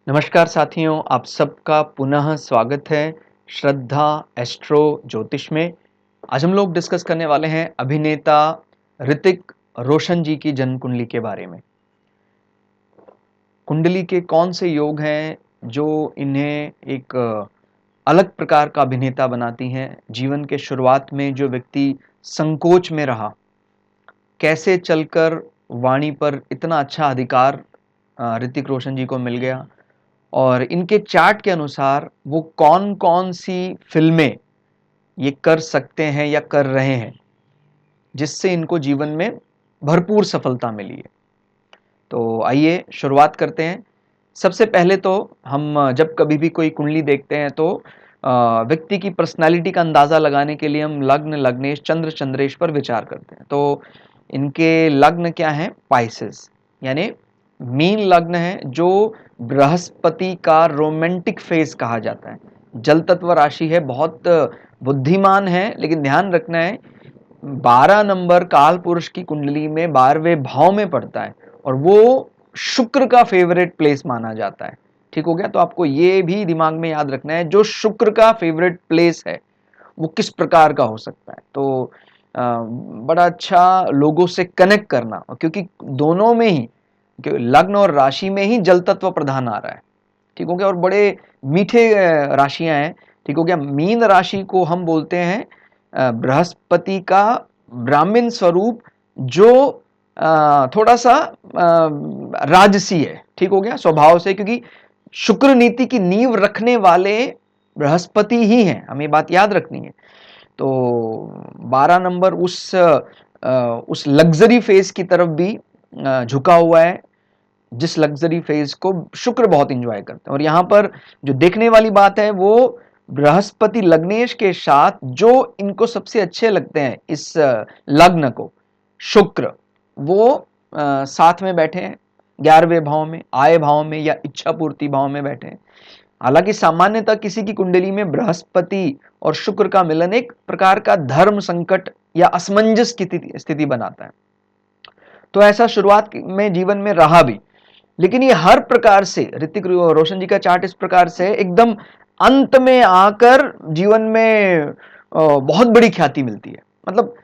नमस्कार साथियों, आप सबका पुनः स्वागत है श्रद्धा एस्ट्रो ज्योतिष में। आज हम लोग डिस्कस करने वाले हैं अभिनेता ऋतिक रोशन जी की जन्म कुंडली के बारे में। कुंडली के कौन से योग हैं जो इन्हें एक अलग प्रकार का अभिनेता बनाती हैं। जीवन के शुरुआत में जो व्यक्ति संकोच में रहा, कैसे चलकर वाणी पर इतना अच्छा अधिकार ऋतिक रोशन जी को मिल गया, और इनके चार्ट के अनुसार वो कौन-कौन सी फ़िल्में ये कर सकते हैं या कर रहे हैं, जिससे इनको जीवन में भरपूर सफलता मिली है। तो आइए शुरुआत करते हैं। सबसे पहले तो हम जब कभी भी कोई कुंडली देखते हैं तो व्यक्ति की पर्सनैलिटी का अंदाज़ा लगाने के लिए हम लग्न, लग्नेश, चंद्र, चंद्रेश पर विचार करते हैं। तो इनके लग्न क्या हैं? पाइसेस, यानी मीन लग्न है, जो बृहस्पति का रोमांटिक फेज कहा जाता है। जल तत्व राशि है, बहुत बुद्धिमान है, लेकिन ध्यान रखना है 12 नंबर काल पुरुष की कुंडली में 12वें भाव में पड़ता है और वो शुक्र का फेवरेट प्लेस माना जाता है। ठीक हो गया? तो आपको ये भी दिमाग में याद रखना है, जो शुक्र का फेवरेट प्लेस है वो किस प्रकार का हो सकता है। तो बड़ा अच्छा लोगों से कनेक्ट करना, क्योंकि दोनों में ही, लग्न और राशि में ही जल तत्व प्रधान आ रहा है। ठीक हो गया? और बड़े मीठे राशियां हैं। ठीक हो गया? मीन राशि को हम बोलते हैं बृहस्पति का ब्राह्मण स्वरूप, जो थोड़ा सा राजसी है। ठीक हो गया? स्वभाव से, क्योंकि शुक्र नीति की नींव रखने वाले बृहस्पति ही हैं, हमें बात याद रखनी है। तो 12 नंबर उस लग्जरी फेज की तरफ भी झुका हुआ है, जिस लग्जरी फेज को शुक्र बहुत एंजॉय करते हैं। और यहाँ पर जो देखने वाली बात है, वो बृहस्पति लग्नेश के साथ जो इनको सबसे अच्छे लगते हैं इस लग्न को, शुक्र, वो साथ में बैठे हैं 11वें भाव में, आय भाव में या इच्छा पूर्ति भाव में बैठे हैं। हालांकि सामान्यतः किसी की कुंडली में बृहस्पति और शुक्र का मिलन एक प्रकार का धर्म संकट या असमंजस की स्थिति बनाता है। तो ऐसा शुरुआत में जीवन में रहा भी, लेकिन ये हर प्रकार से, ऋतिक रोशन जी का चार्ट इस प्रकार से एकदम अंत में आकर जीवन में बहुत बड़ी ख्याति मिलती है। मतलब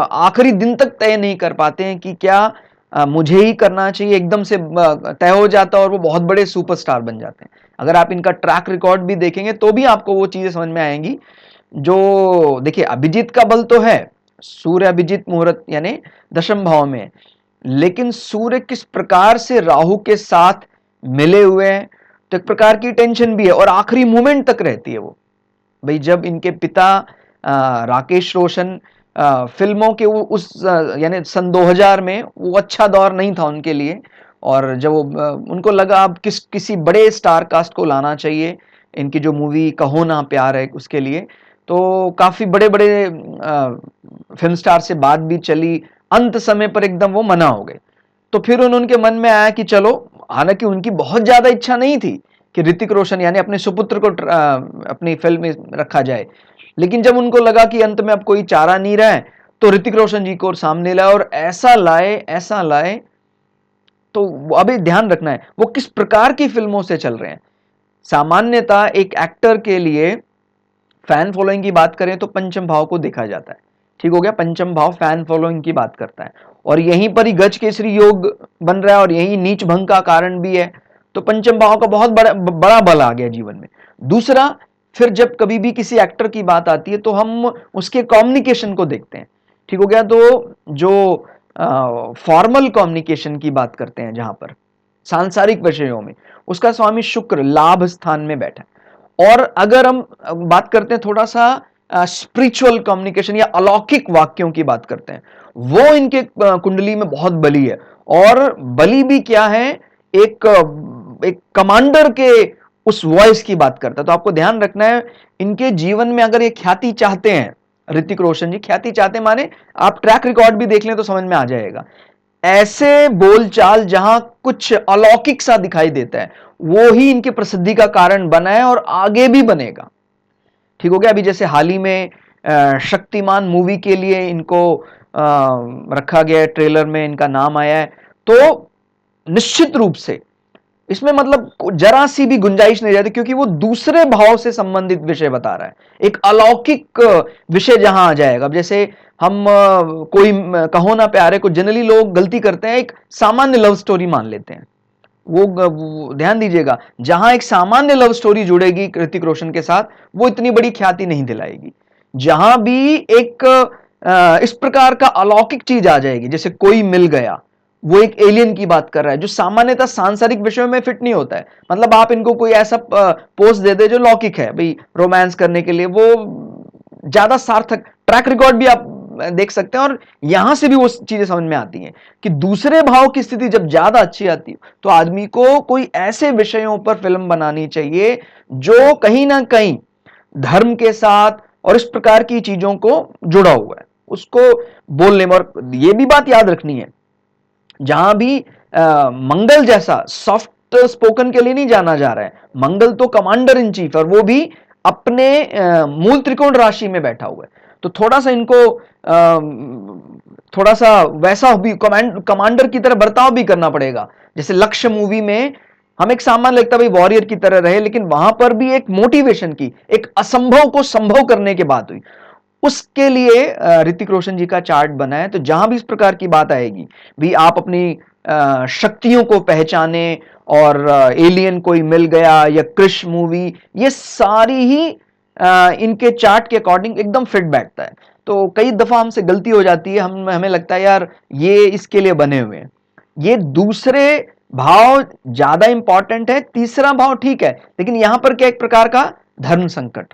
आखिरी दिन तक तय नहीं कर पाते हैं कि क्या मुझे ही करना चाहिए, एकदम से तय हो जाता है और वो बहुत बड़े सुपरस्टार बन जाते हैं। अगर आप इनका ट्रैक रिकॉर्ड भी देखेंगे तो भी आपको वो चीजें समझ में आएंगी। जो देखिए, अभिजीत का बल तो है, सूर्य अभिजीत मुहूर्त यानी दशम भाव में, लेकिन सूर्य किस प्रकार से राहु के साथ मिले हुए हैं, तो एक प्रकार की टेंशन भी है और आखिरी मोमेंट तक रहती है वो। भाई, जब इनके पिता राकेश रोशन फिल्मों के उस यानी सन 2000 में, वो अच्छा दौर नहीं था उनके लिए, और जब उनको लगा अब किसी बड़े स्टार कास्ट को लाना चाहिए इनकी जो मूवी कहो ना प्यार है उसके लिए, तो काफी बड़े बड़े फिल्म स्टार से बात भी चली। अंत समय पर एकदम वो मना हो गए। तो फिर उनके मन में आया कि चलो, हालांकि उनकी बहुत ज्यादा इच्छा नहीं थी कि ऋतिक रोशन यानी अपने सुपुत्र को अपनी फिल्म में रखा जाए, लेकिन जब उनको लगा कि अंत में अब कोई चारा नहीं रहा है, तो ऋतिक रोशन जी को सामने लाए और ऐसा लाए। तो अभी ध्यान रखना है वो किस प्रकार की फिल्मों से चल रहे हैं। सामान्यतः एक एक्टर के लिए फैन फॉलोइंग की बात करें तो पंचम भाव को देखा जाता है। ठीक हो गया? पंचम भाव फैन फॉलोइंग की बात करता है, और यहीं पर ही गज केसरी योग बन रहा है और यही नीच भंग का कारण भी है। तो पंचम भाव का बहुत बड़ा बल आ गया जीवन में। दूसरा, फिर जब कभी भी किसी एक्टर की बात आती है तो हम उसके कम्युनिकेशन को देखते हैं। ठीक हो गया? तो जो फॉर्मल कम्युनिकेशन की बात करते हैं, जहां पर सांसारिक विषयों में, उसका स्वामी शुक्र लाभ स्थान में बैठा है। और अगर हम बात करते हैं थोड़ा सा स्पिरिचुअल कम्युनिकेशन या अलौकिक वाक्यों की बात करते हैं, वो इनके कुंडली में बहुत बली है। और बली भी क्या है, एक कमांडर के उस वॉइस की बात करता है। तो आपको ध्यान रखना है, इनके जीवन में अगर ये ख्याति चाहते हैं, ऋतिक रोशन जी ख्याति चाहते हैं, माने आप ट्रैक रिकॉर्ड भी देख लें तो समझ में आ जाएगा। ऐसे बोलचाल जहां कुछ अलौकिक सा दिखाई देता है, वो ही इनकी प्रसिद्धि का कारण बना है और आगे भी बनेगा। ठीक हो गया? अभी जैसे हाल ही में शक्तिमान मूवी के लिए इनको रखा गया है, ट्रेलर में इनका नाम आया है। तो निश्चित रूप से इसमें मतलब जरा सी भी गुंजाइश नहीं रहती, क्योंकि वो दूसरे भाव से संबंधित विषय बता रहा है, एक अलौकिक विषय जहां आ जाएगा। अब जैसे हम कोई कहो ना प्यारे को जनरली लोग गलती करते हैं, एक सामान्य लव स्टोरी मान लेते हैं। वो ध्यान दीजिएगा, जहां एक सामान्य लव स्टोरी जुड़ेगी ऋतिक रोशन के साथ, वो इतनी बड़ी ख्याति नहीं दिलाएगी। जहां भी एक इस प्रकार का अलौकिक चीज आ जाएगी, जैसे कोई मिल गया, वो एक एलियन की बात कर रहा है जो सामान्यतः सांसारिक विषयों में फिट नहीं होता है। मतलब आप इनको कोई ऐसा पोस्ट दे दे जो लौकिक है भाई रोमांस करने के लिए, वो ज्यादा सार्थक, ट्रैक रिकॉर्ड भी आप देख सकते हैं, और यहां से भी वो चीजें समझ में आती हैं कि दूसरे भाव की स्थिति जब ज्यादा अच्छी आती है तो आदमी को कोई ऐसे विषयों पर फिल्म बनानी चाहिए जो कहीं ना कहीं धर्म के साथ और इस प्रकार की चीजों को जुड़ा हुआ है, उसको बोलने में। और ये भी बात याद रखनी है, जहां भी मंगल जैसा सॉफ्ट स्पोकन के लिए नहीं जाना जा रहा है, मंगल तो कमांडर इन चीफ, और वो भी अपने मूल त्रिकोण राशि में बैठा हुआ है। तो थोड़ा सा इनको थोड़ा सा वैसा भी कमांडर की तरह बर्ताव भी करना पड़ेगा। जैसे लक्ष्य मूवी में हम एक सामान्य लगता है भाई वॉरियर की तरह रहे, लेकिन वहां पर भी एक मोटिवेशन की, एक असंभव को संभव करने की बात हुई। उसके लिए ऋतिक रोशन जी का चार्ट बना है। तो जहां भी इस प्रकार की बात आएगी भी, आप अपनी शक्तियों को पहचाने, और एलियन कोई मिल गया या क्रिश मूवी, ये सारी ही इनके चार्ट के अकॉर्डिंग एकदम फिट बैठता है। तो कई दफा हमसे गलती हो जाती है, हमें लगता है यार ये इसके लिए बने हुए हैं। ये दूसरे भाव ज्यादा इंपॉर्टेंट है, तीसरा भाव ठीक है, लेकिन यहां पर क्या एक प्रकार का धर्म संकट,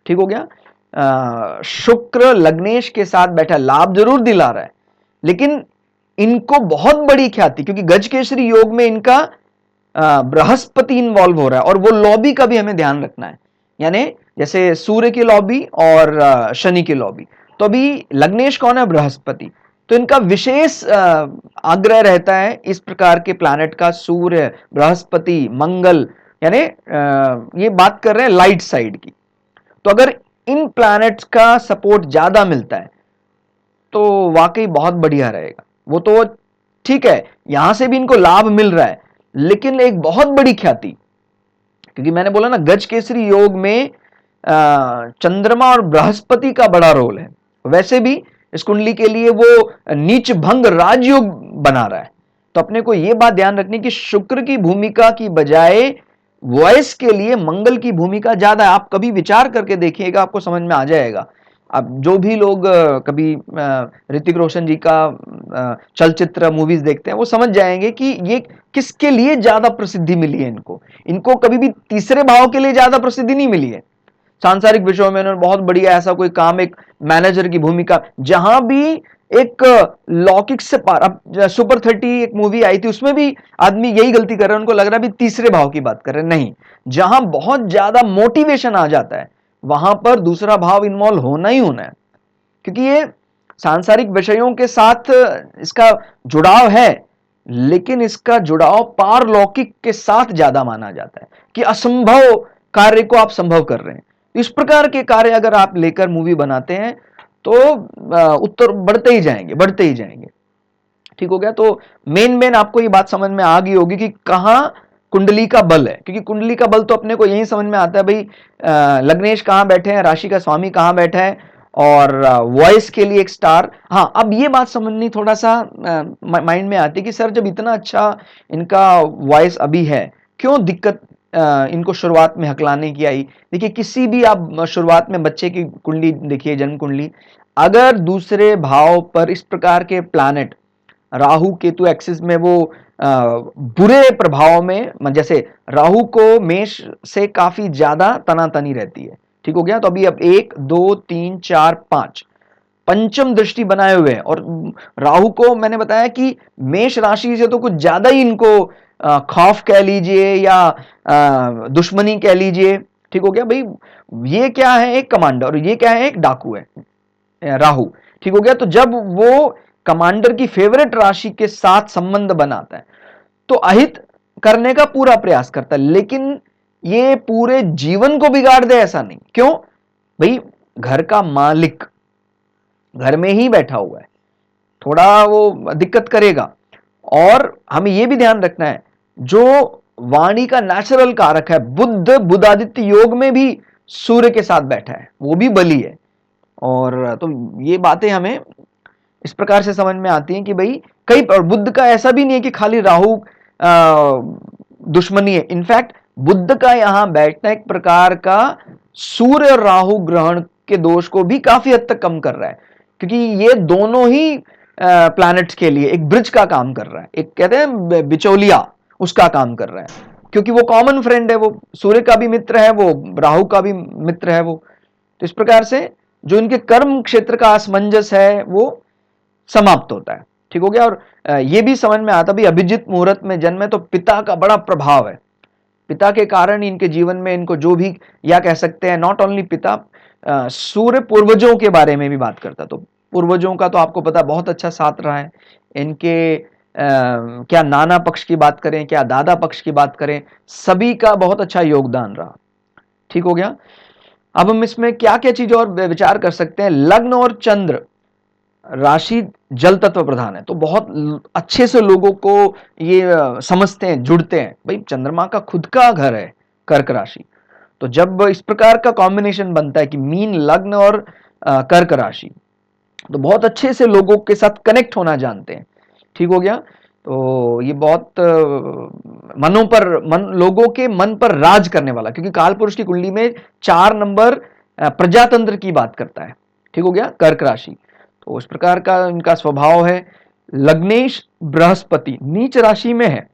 ठीक हो गया। शुक्र लग्नेश के साथ बैठा, लाभ जरूर दिला रहा है, लेकिन इनको बहुत बड़ी ख्याति, क्योंकि गजकेसरी योग में इनका बृहस्पति इन्वॉल्व हो रहा है, और वो लॉबी का भी हमें ध्यान रखना है। यानी जैसे सूर्य की लॉबी और शनि की लॉबी, तो अभी लग्नेश कौन है? बृहस्पति। तो इनका विशेष आग्रह रहता है इस प्रकार के प्लैनेट का, सूर्य, बृहस्पति, मंगल, यानी ये बात कर रहे हैं लाइट साइड की। तो अगर इन प्लैनेट्स का सपोर्ट ज्यादा मिलता है तो वाकई बहुत बढ़िया रहेगा। वो तो ठीक है, यहां से भी इनको लाभ मिल रहा है, लेकिन एक बहुत बड़ी ख्याति, क्योंकि मैंने बोला ना गज केसरी योग में चंद्रमा और बृहस्पति का बड़ा रोल है। वैसे भी इस कुंडली के लिए वो नीच भंग राजयोग बना रहा है। तो अपने को यह बात ध्यान रखनी कि शुक्र की भूमिका की बजाय वॉइस के लिए मंगल की भूमिका ज्यादा है। आप कभी विचार करके देखिएगा, आपको समझ में आ जाएगा। अब जो भी लोग कभी ऋतिक रोशन जी का चलचित्र मूवीज देखते हैं, वो समझ जाएंगे कि ये किसके लिए ज्यादा प्रसिद्धि मिली है। इनको कभी भी तीसरे भाव के लिए ज्यादा प्रसिद्धि नहीं मिली है। सांसारिक विषयों में उन्होंने बहुत बढ़िया ऐसा कोई काम, एक मैनेजर की भूमिका, जहां भी एक लौकिक से पार। अब सुपर 30 एक मूवी आई थी, उसमें भी आदमी यही गलती कर रहे हैं, उनको लग रहा है भी तीसरे भाव की बात कर रहे हैं। नहीं, जहां बहुत ज्यादा मोटिवेशन आ जाता है वहां पर दूसरा भाव इन्वॉल्व होना ही होना है, क्योंकि ये सांसारिक विषयों के साथ इसका जुड़ाव है, लेकिन इसका जुड़ाव पारलौकिक के साथ ज्यादा माना जाता है, कि असंभव कार्य को आप संभव कर रहे हैं। इस प्रकार के कार्य अगर आप लेकर मूवी बनाते हैं तो उत्तर बढ़ते ही जाएंगे, बढ़ते ही जाएंगे। ठीक हो गया। तो मेन आपको ये बात समझ में आ गई होगी कि कहां कुंडली का बल है, क्योंकि कुंडली का बल तो अपने को यही समझ में आता है भाई, लग्नेश कहां बैठे हैं, राशि का स्वामी कहां बैठा है, और वॉइस के लिए एक स्टार। हाँ, अब ये बात समझनी थोड़ा सा माइंड में आती है कि सर जब इतना अच्छा इनका वॉइस अभी है, क्यों दिक्कत इनको शुरुआत में हकलाने की आई। देखिए, किसी भी आप शुरुआत में बच्चे की कुंडली देखिए, जन्म कुंडली, अगर दूसरे भाव पर इस प्रकार के प्लैनेट राहु केतु एक्सिस में वो बुरे प्रभाव में, जैसे राहु को मेष से काफी ज्यादा तनातनी रहती है। ठीक हो गया। तो अभी अब 1 2 3 4 5 पंचम दृष्टि बनाए हुए हैं, और राहु को मैंने बताया कि मेष राशि से तो कुछ ज्यादा ही इनको खौफ कह लीजिए या दुश्मनी कह लीजिए। ठीक हो गया भाई, ये क्या है? एक कमांडर, और ये क्या है? एक डाकू है, राहु। ठीक हो गया। तो जब वो कमांडर की फेवरेट राशि के साथ संबंध बनाता है तो अहित करने का पूरा प्रयास करता है, लेकिन ये पूरे जीवन को बिगाड़ दे ऐसा नहीं। क्यों भाई? घर का मालिक घर में ही बैठा हुआ है, थोड़ा वो दिक्कत करेगा। और हमें यह भी ध्यान रखना है, जो वाणी का नेचुरल कारक है। बुद्ध बुधादित्य योग में भी सूर्य के साथ बैठा है, वो भी बली है। और तो ये बातें हमें इस प्रकार से समझ में आती हैं कि भाई कई, और बुद्ध का ऐसा भी नहीं है कि खाली राहु दुश्मनी है। इनफैक्ट बुद्ध का यहां बैठना एक प्रकार का सूर्य और राहु ग्रहण के दोष को भी काफी हद तक कम कर रहा है, क्योंकि ये दोनों ही प्लैनेट्स के लिए एक ब्रिज का काम कर रहा है, एक कहते हैं बिचौलिया उसका काम कर रहा है, क्योंकि वो कॉमन फ्रेंड है, वो सूर्य का भी मित्र है, वो राहु का भी मित्र है वो। तो इस प्रकार से जो इनके कर्म क्षेत्र का असमंजस है वो समाप्त होता है। ठीक हो गया। और ये भी समझ में आता भी अभिजित मुहूर्त में जन्म है तो पिता का बड़ा प्रभाव है। पिता के कारण इनके जीवन में इनको जो भी, या कह सकते हैं नॉट ओनली पिता, सूर्य पूर्वजों के बारे में भी बात करता। तो पूर्वजों का तो आपको पता बहुत अच्छा साथ रहा है इनके, क्या नाना पक्ष की बात करें, क्या दादा पक्ष की बात करें, सभी का बहुत अच्छा योगदान रहा। ठीक हो गया। अब हम इसमें क्या क्या चीज और विचार कर सकते हैं। लग्न और चंद्र राशि जल तत्व प्रधान है, तो बहुत अच्छे से लोगों को ये समझते हैं, जुड़ते हैं। भाई चंद्रमा का खुद का घर है कर्क राशि, तो जब इस प्रकार का कॉम्बिनेशन बनता है कि मीन लग्न और कर्क राशि, तो बहुत अच्छे से लोगों के साथ कनेक्ट होना जानते हैं। ठीक हो गया। तो ये बहुत मनों पर लोगों के मन पर राज करने वाला, क्योंकि काल पुरुष की कुंडली में 4 नंबर प्रजातंत्र की बात करता है। ठीक हो गया। कर्क राशि, तो उस प्रकार का इनका स्वभाव है। लग्नेश बृहस्पति नीच राशि में है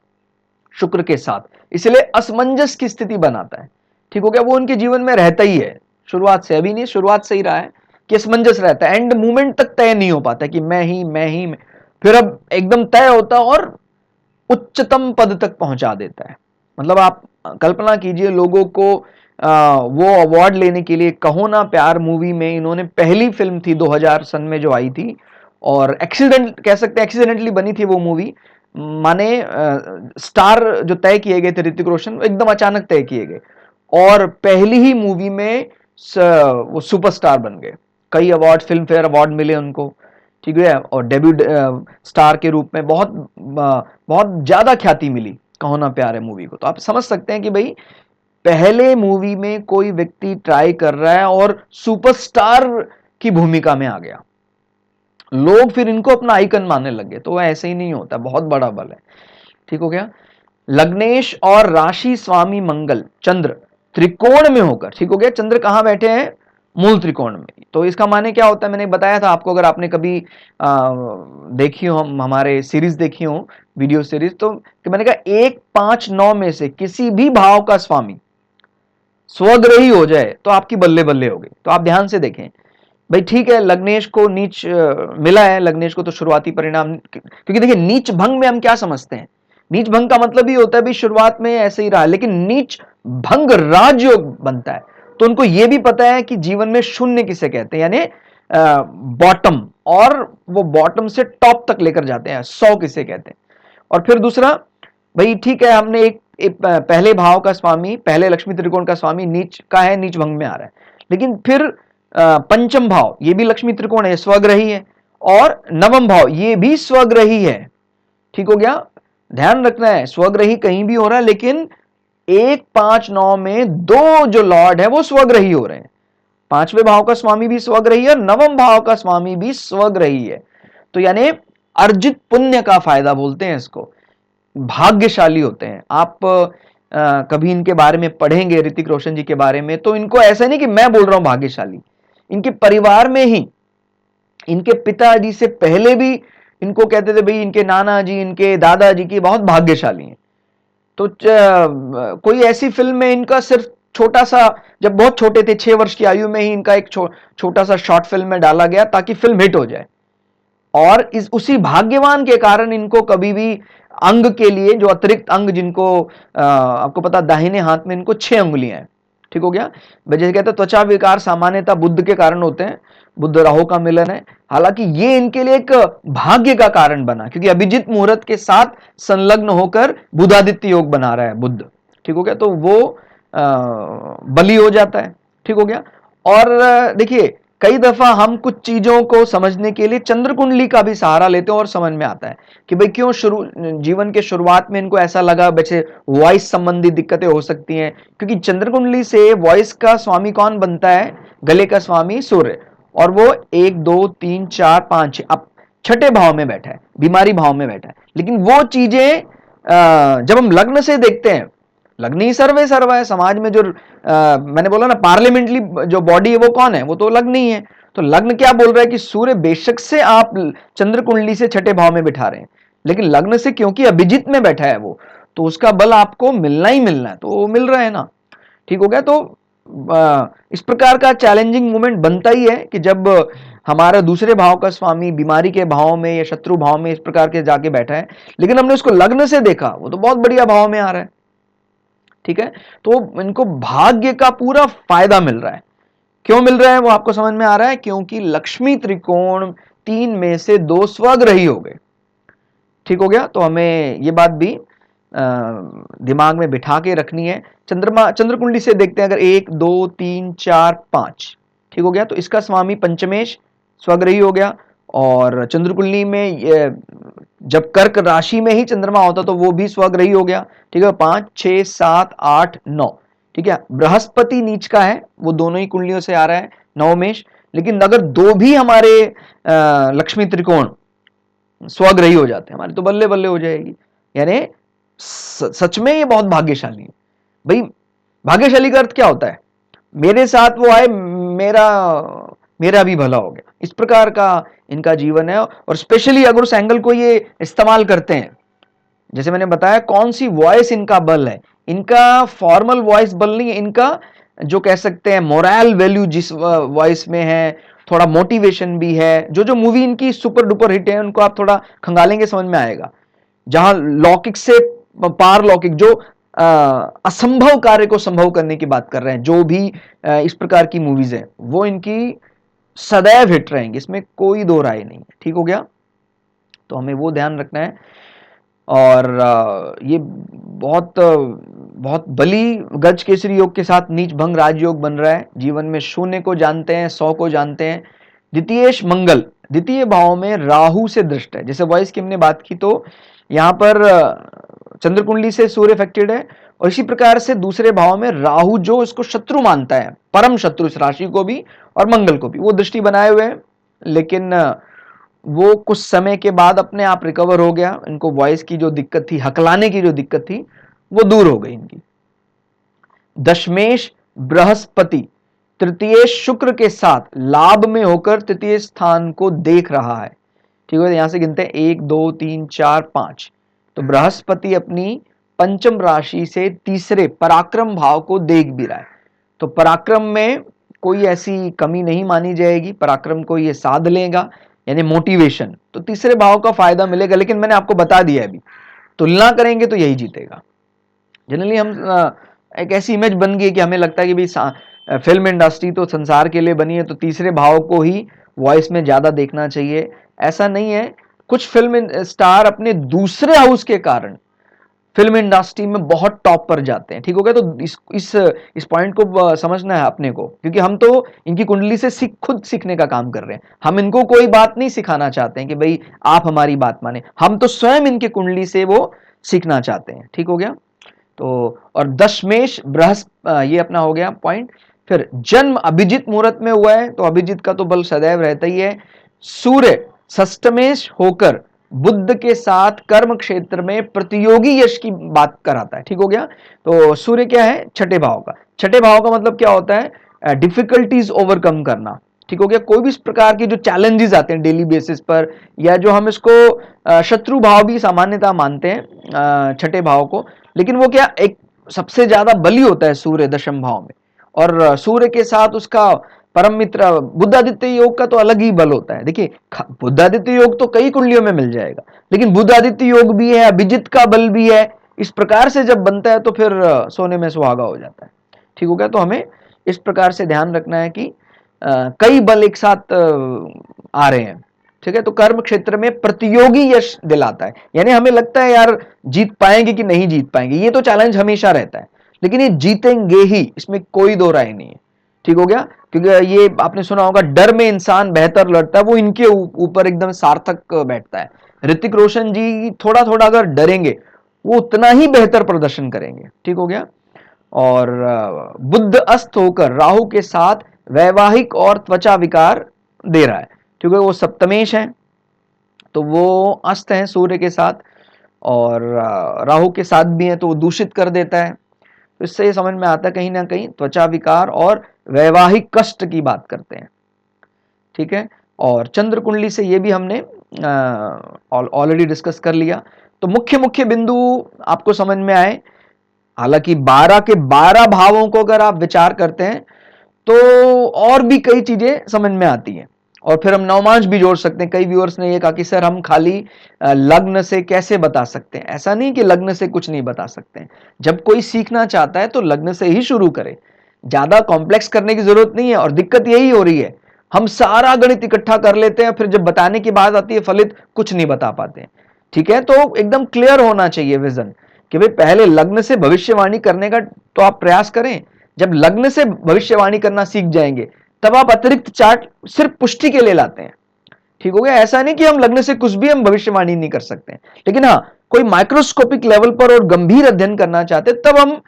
शुक्र के साथ, इसलिए असमंजस की स्थिति बनाता है। ठीक हो गया। वो उनके जीवन में रहता ही है शुरुआत से, अभी नहीं, शुरुआत से ही रहा है कि असमंजस रहता है, एंड मूवमेंट तक तय नहीं हो पाता कि मैं ही, फिर अब एकदम तय होता और उच्चतम पद तक पहुंचा देता है। मतलब आप कल्पना कीजिए, लोगों को वो अवार्ड लेने के लिए, कहो ना प्यार मूवी में इन्होंने, पहली फिल्म थी 2000 सन में जो आई थी, और एक्सीडेंट कह सकते हैं, एक्सीडेंटली बनी थी वो मूवी। माने स्टार जो तय किए गए थे ऋतिक रोशन, एकदम अचानक तय किए गए, और पहली ही मूवी में वो सुपरस्टार बन गए। कई अवार्ड, फिल्म फेयर अवार्ड मिले उनको। ठीक है। और डेब्यू स्टार के रूप में बहुत बहुत ज्यादा ख्याति मिली कहो ना प्यार है मूवी को। तो आप समझ सकते हैं कि भाई पहले मूवी में कोई व्यक्ति ट्राई कर रहा है और सुपरस्टार की भूमिका में आ गया, लोग फिर इनको अपना आइकन मानने लगे। तो ऐसे ही नहीं होता, बहुत बड़ा बल है। ठीक हो गया। लग्नेश और राशि स्वामी मंगल चंद्र त्रिकोण में होकर, ठीक हो गया, चंद्र कहां बैठे हैं, मूल त्रिकोण में। तो इसका माने क्या होता है, मैंने बताया था आपको, अगर आपने कभी देखी हो, हम हमारे सीरीज देखी हो, वीडियो सीरीज, तो कि मैंने कहा 1, 5, 9 में से किसी भी भाव का स्वामी स्वग्रही हो जाए तो आपकी बल्ले बल्ले हो गई। तो आप ध्यान से देखें भाई। ठीक है, लग्नेश को नीच मिला है, लग्नेश को तो शुरुआती परिणाम, क्योंकि देखिए नीच भंग में हम क्या समझते हैं, नीच भंग का मतलब ही होता है भाई शुरुआत में ऐसे ही रहा, लेकिन नीच भंग राजयोग बनता है तो उनको यह भी पता है कि जीवन में शून्य किसे कहते हैं, यानी बॉटम, और वो बॉटम से टॉप तक लेकर जाते हैं, 100 किसे कहते हैं। और फिर दूसरा, भाई ठीक है, हमने एक पहले भाव का स्वामी, पहले लक्ष्मी त्रिकोण का स्वामी नीच का है, नीच भंग में आ रहा है, लेकिन फिर पंचम भाव ये भी लक्ष्मी त्रिकोण है, स्वग्रही है, और नवम भाव ये भी स्वग्रही है। ठीक हो गया। ध्यान रखना है, स्वग्रही कहीं भी हो रहा है, लेकिन 1, 5, 9 में 2 जो लॉर्ड है वो स्वग्रही हो रहे हैं। 5वें भाव का स्वामी भी स्वग्रही है, नवम भाव का स्वामी भी स्वग्रही है। तो यानी अर्जित पुण्य का फायदा बोलते हैं इसको, भाग्यशाली होते हैं आप। कभी इनके बारे में पढ़ेंगे, ऋतिक रोशन जी के बारे में, तो इनको ऐसा नहीं कि मैं बोल रहा हूं भाग्यशाली, इनके परिवार में ही, इनके पिताजी से पहले भी इनको कहते थे भाई इनके नाना जी, इनके दादाजी की बहुत भाग्यशाली हैं। तो कोई ऐसी फिल्म में इनका सिर्फ छोटा सा, जब बहुत छोटे थे 6 वर्ष की आयु में ही इनका एक छोटा सा शॉर्ट फिल्म में डाला गया ताकि फिल्म हिट हो जाए, और उसी भाग्यवान के कारण इनको कभी भी अंग के लिए, जो अतिरिक्त अंग जिनको आपको पता दाहिने हाथ में इनको 6 अंगुलियां हैं। ठीक हो गया। जैसे कहते हैं त्वचा विकार सामान्यतः बुद्ध के कारण होते हैं, बुद्ध राहु का मिलन है, हालांकि ये इनके लिए एक भाग्य का कारण बना, क्योंकि अभिजित मुहूर्त के साथ संलग्न होकर बुधादित्य योग बना रहा है बुद्ध। ठीक हो गया। तो वो बली हो जाता है। ठीक हो गया। और देखिए कई दफा हम कुछ चीजों को समझने के लिए चंद्र कुंडली का भी सहारा लेते हैं और समझ में आता है कि भाई क्यों जीवन के शुरुआत में इनको ऐसा लगा, वैसे वॉइस संबंधी दिक्कतें हो सकती हैं, क्योंकि चंद्र कुंडली से वॉइस का स्वामी कौन बनता है? गले का स्वामी सूर्य, और वो 1 2 3 4 5 अब छठे भाव में बैठा है, बीमारी भाव में बैठा है। लेकिन वो चीजें जब हम लग्न से देखते हैं, लग्न ही सर्वे सर्वा है समाज में, जो मैंने बोला ना पार्लियामेंटली जो बॉडी है वो कौन है? वो तो लग्न ही है। तो लग्न क्या बोल रहा है कि सूर्य बेशक से आप चंद्र कुंडली से छठे भाव में बिठा रहे हैं, लेकिन लग्न से क्योंकि अभिजित में बैठा है वो, तो उसका बल आपको मिलना ही मिलना है, तो वो मिल रहा है ना। ठीक हो गया। तो इस प्रकार का चैलेंजिंग मोमेंट बनता ही है कि जब हमारा दूसरे भाव का स्वामी बीमारी के भाव में या शत्रु भाव में इस प्रकार के जाके बैठा है, लेकिन हमने उसको लग्न से देखा, वो तो बहुत बढ़िया भाव में आ रहा है। ठीक है, तो इनको भाग्य का पूरा फायदा मिल रहा है। क्यों मिल रहा है वो आपको समझ में आ रहा है? क्योंकि लक्ष्मी त्रिकोण 3 में से 2 स्वग्रही हो गए। ठीक हो गया। तो हमें ये बात भी दिमाग में बिठा के रखनी है। चंद्र कुंडली से देखते हैं, अगर 1 2 3 4 5, ठीक हो गया, तो इसका स्वामी पंचमेश स्वग्रही हो गया। और चंद्र कुंडली में जब कर्क राशि में ही चंद्रमा होता तो वो भी स्वग्रही हो गया। ठीक है, 5 6 7 8 9। ठीक है, बृहस्पति नीच का है, वो दोनों ही कुंडलियों से आ रहा है, नवमेश। लेकिन अगर दो भी हमारे लक्ष्मी त्रिकोण स्वग्रही हो जाते हैं हमारे, तो बल्ले बल्ले हो जाएगी। यानी सच में ये बहुत भाग्यशाली है भाई। भाग्यशाली का अर्थ क्या होता है? मेरे साथ वो आए, मेरा भी भला हो गया, इस प्रकार का इनका जीवन है। और स्पेशली अगर उस एंगल को ये इस्तेमाल करते हैं, जैसे मैंने बताया कौन सी वॉइस इनका बल है, इनका फॉर्मल वॉइस बल नहीं है, इनका जो कह सकते हैं मोरल वैल्यू जिस वॉइस में है, थोड़ा मोटिवेशन भी है। जो जो मूवी इनकी सुपर डुपर हिट है उनको आप थोड़ा खंगालेंगे, समझ में आएगा। जहां लौकिक से पारलौकिक, जो असंभव कार्य को संभव करने की बात कर रहे हैं, जो भी इस प्रकार की मूवीज है, वो इनकी सदैव हिट रहेंगी, इसमें कोई दो राय नहीं है। ठीक हो गया। तो हमें वो ध्यान रखना है। और ये बहुत बहुत बली गज केसरी योग के साथ नीच भंग राजयोग बन रहा है। जीवन में शून्य को जानते हैं, 100 को जानते हैं। द्वितीयेश मंगल द्वितीय भाव में राहु से दृष्ट है। जैसे वॉइस की हमने बात की, तो यहाँ पर चंद्र कुंडली से सूर्य इफेक्टेड है, और इसी प्रकार से दूसरे भाव में राहु जो इसको शत्रु मानता है, परम शत्रु इस राशि को भी और मंगल को भी, वो दृष्टि बनाए हुए है। लेकिन वो कुछ समय के बाद अपने आप रिकवर हो गया। इनको वॉइस की जो दिक्कत थी, हकलाने की जो दिक्कत थी, वो दूर हो गई इनकी। दशमेश बृहस्पति तृतीय शुक्र के साथ लाभ में होकर तृतीय स्थान को देख रहा है। ठीक है, यहां से गिनते हैं 1 2 3 4 5। तो बृहस्पति अपनी पंचम राशि से तीसरे पराक्रम भाव को देख भी रहा है। तो पराक्रम में कोई ऐसी कमी नहीं मानी जाएगी, पराक्रम को ये साध लेगा, यानी मोटिवेशन। तो तीसरे भाव का फायदा मिलेगा। लेकिन मैंने आपको बता दिया अभी, तुलना करेंगे तो यही जीतेगा। जनरली हम एक ऐसी इमेज बन गई कि हमें लगता है कि भाई फिल्म इंडस्ट्री तो संसार के लिए बनी है, तो तीसरे भाव को ही वॉइस में ज्यादा देखना चाहिए। ऐसा नहीं है। कुछ फिल्म स्टार अपने दूसरे हाउस के कारण फिल्म इंडस्ट्री में बहुत टॉप पर जाते हैं। ठीक हो गया। तो इस पॉइंट को समझना है अपने को, क्योंकि हम तो इनकी कुंडली से खुद सीखने का काम कर रहे हैं। हम इनको कोई बात नहीं सिखाना चाहते हैं कि भाई आप हमारी बात माने, हम तो स्वयं इनकी कुंडली से वो सीखना चाहते हैं। ठीक हो गया। तो और दशमेश बृहस्पति, ये अपना हो गया पॉइंट। फिर जन्म अभिजित मुहूर्त में हुआ है, तो अभिजित का तो बल सदैव रहता ही है। सूर्य षष्टमेश होकर बुध के साथ कर्म क्षेत्र में प्रतियोगी यश की बात कराता है। ठीक हो गया। तो सूर्य क्या है? छठे भाव का। छठे भाव का मतलब क्या होता है? डिफिकल्टीज ओवरकम करना। ठीक हो गया। कोई भी इस प्रकार के जो चैलेंजेस आते हैं डेली बेसिस पर, या जो हम इसको शत्रु भाव भी सामान्यतः मानते हैं छठे भाव को, लेकिन वो क्या एक सबसे ज्यादा बली होता है सूर्य दशम भाव में। और सूर्य के साथ उसका परम मित्र बुधादित्य योग का तो अलग ही बल होता है। देखिए, बुधादित्य योग तो कई कुंडलियों में मिल जाएगा, लेकिन बुधादित्य योग भी है, अभिजित का बल भी है। इस प्रकार से जब बनता है तो फिर सोने में सुहागा हो जाता है। ठीक हो गया। तो हमें इस प्रकार से ध्यान रखना है कि कई बल एक साथ आ रहे हैं। ठीक है। तो कर्म क्षेत्र में प्रतियोगी यश दिलाता है, यानी हमें लगता है यार जीत पाएंगे कि नहीं जीत पाएंगे, ये तो चैलेंज हमेशा रहता है, लेकिन ये जीतेंगे ही, इसमें कोई दो राय नहीं है। ठीक हो गया, क्योंकि ये आपने सुना होगा डर में इंसान बेहतर लड़ता है, वो इनके ऊपर एकदम सार्थक बैठता है। ऋतिक रोशन जी थोड़ा थोड़ा अगर डरेंगे वो उतना ही बेहतर प्रदर्शन करेंगे। ठीक हो गया। और बुध अस्त होकर राहु के साथ वैवाहिक और त्वचा विकार दे रहा है। ठीक है, वो सप्तमेश है तो वो अस्त है सूर्य के साथ, और राहु के साथ भी है तो वो दूषित कर देता है। तो इससे ये समझ में आता है कहीं ना कहीं त्वचा विकार और वैवाहिक कष्ट की बात करते हैं। ठीक है, और चंद्र कुंडली से ये भी हमने ऑलरेडी डिस्कस कर लिया। तो मुख्य मुख्य बिंदु आपको समझ में आए। हालांकि 12 के 12 भावों को अगर आप विचार करते हैं तो और भी कई चीजें समझ में आती हैं, और फिर हम नवमांश भी जोड़ सकते हैं। कई व्यूअर्स ने ये कहा कि सर हम खाली लग्न से कैसे बता सकते हैं। ऐसा नहीं कि लग्न से कुछ नहीं बता सकते हैं। जब कोई सीखना चाहता है तो लग्न से ही शुरू करे, ज्यादा कॉम्प्लेक्स करने की जरूरत नहीं है। और दिक्कत यही हो रही है, हम सारा गणित इकट्ठा कर लेते हैं, फिर जब बताने की बात आती है फलित कुछ नहीं बता पाते हैं। ठीक है, तो एकदम क्लियर होना चाहिए विजन कि भाई पहले लग्न से भविष्यवाणी करने का तो आप प्रयास करें। जब लग्न से भविष्यवाणी करना सीख जाएंगे तब आप अतिरिक्त चार्ट सिर्फ पुष्टि के लिए लाते हैं। ठीक हो गया। ऐसा नहीं कि हम लग्न से कुछ भी हम भविष्यवाणी नहीं कर सकते हैं, लेकिन हाँ कोई माइक्रोस्कोपिक लेवल पर और गंभीर अध्ययन करना चाहते तब हम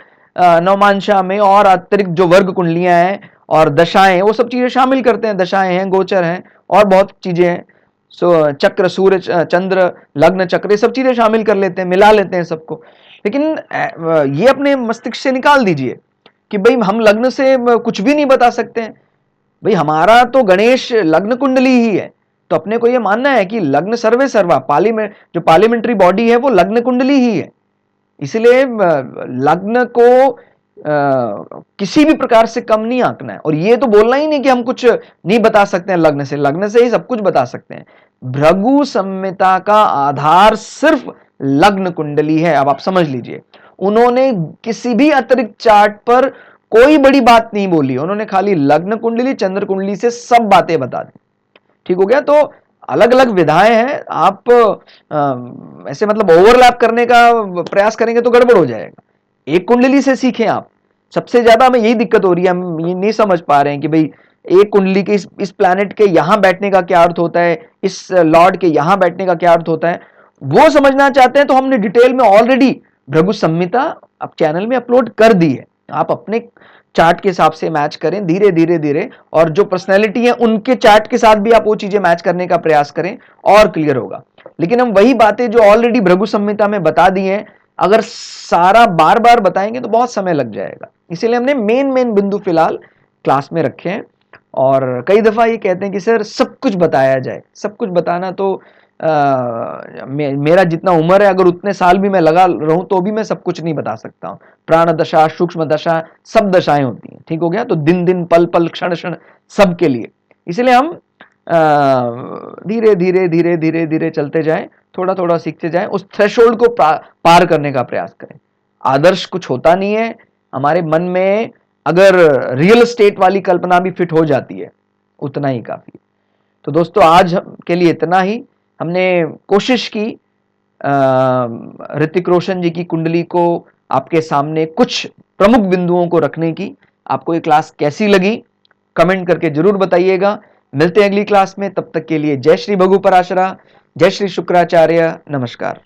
नवमांशा में और अतिरिक्त जो वर्ग कुंडलियां हैं और दशाएं वो सब चीजें शामिल करते हैं। दशाएं हैं, गोचर हैं, और बहुत चीजें हैं। सो चक्र, सूर्य, चंद्र, लग्न चक्र, ये सब चीजें शामिल कर लेते हैं, मिला लेते हैं सबको। लेकिन ये अपने मस्तिष्क से निकाल दीजिए कि भाई हम लग्न से कुछ भी नहीं बता सकते हैं। भाई हमारा तो गणेश लग्न कुंडली ही है, तो अपने को यह मानना है कि लग्न सर्वे सर्वा, जो पार्लियामेंट्री बॉडी है वो लग्न कुंडली ही है। इसलिए लग्न को किसी भी प्रकार से कम नहीं आंकना है। और ये तो बोलना ही नहीं कि हम कुछ नहीं बता सकते हैं लग्न से, लग्न से ही सब कुछ बता सकते हैं। भृगु संहिता का आधार सिर्फ लग्न कुंडली है। अब आप समझ लीजिए, उन्होंने किसी भी अतिरिक्त चार्ट पर कोई बड़ी बात नहीं बोली, उन्होंने खाली लग्न कुंडली, चंद्र कुंडली से सब बातें बता दी। ठीक हो गया। तो अलग अलग विधाएं हैं, आप ऐसे मतलब ओवरलैप करने का प्रयास करेंगे तो गड़बड़ हो जाएगा। एक कुंडली से सीखें आप। सबसे ज्यादा हमें यही दिक्कत हो रही है, हम ये नहीं समझ पा रहे हैं कि भाई एक कुंडली के इस प्लैनेट के यहां बैठने का क्या अर्थ होता है, इस लॉर्ड के यहां बैठने का क्या अर्थ होता है। वो समझना चाहते हैं तो हमने डिटेल में ऑलरेडी भृगु संहिता अब चैनल में अपलोड कर दी है। आप अपने चार्ट के हिसाब से मैच करें धीरे धीरे धीरे, और जो पर्सनैलिटी है उनके चार्ट के साथ भी आप वो चीजें मैच करने का प्रयास करें और क्लियर होगा। लेकिन हम वही बातें जो ऑलरेडी भृगु संहिता में बता दी हैं अगर सारा बार बार बताएंगे तो बहुत समय लग जाएगा। इसीलिए हमने मेन मेन बिंदु फिलहाल क्लास में रखे हैं। और कई दफा ये कहते हैं कि सर सब कुछ बताया जाए। सब कुछ बताना तो मेरा जितना उम्र है अगर उतने साल भी मैं लगा रहूं तो भी मैं सब कुछ नहीं बता सकता हूं। प्राण दशा, सूक्ष्म दशा, सब दशाएं होती हैं। ठीक हो गया। तो दिन दिन, पल पल, क्षण क्षण सब के लिए। इसलिए हम धीरे धीरे धीरे धीरे धीरे चलते जाएं, थोड़ा थोड़ा सीखते जाएं, उस थ्रेशोल्ड को पार करने का प्रयास करें। आदर्श कुछ होता नहीं है हमारे मन में, अगर रियल स्टेट वाली कल्पना भी फिट हो जाती है उतना ही काफी है। तो दोस्तों आज के लिए इतना ही। हमने कोशिश की ऋतिक रोशन जी की कुंडली को आपके सामने कुछ प्रमुख बिंदुओं को रखने की। आपको ये क्लास कैसी लगी कमेंट करके जरूर बताइएगा। मिलते हैं अगली क्लास में, तब तक के लिए जय श्री भगु पराशरा, जय श्री शुक्राचार्य, नमस्कार।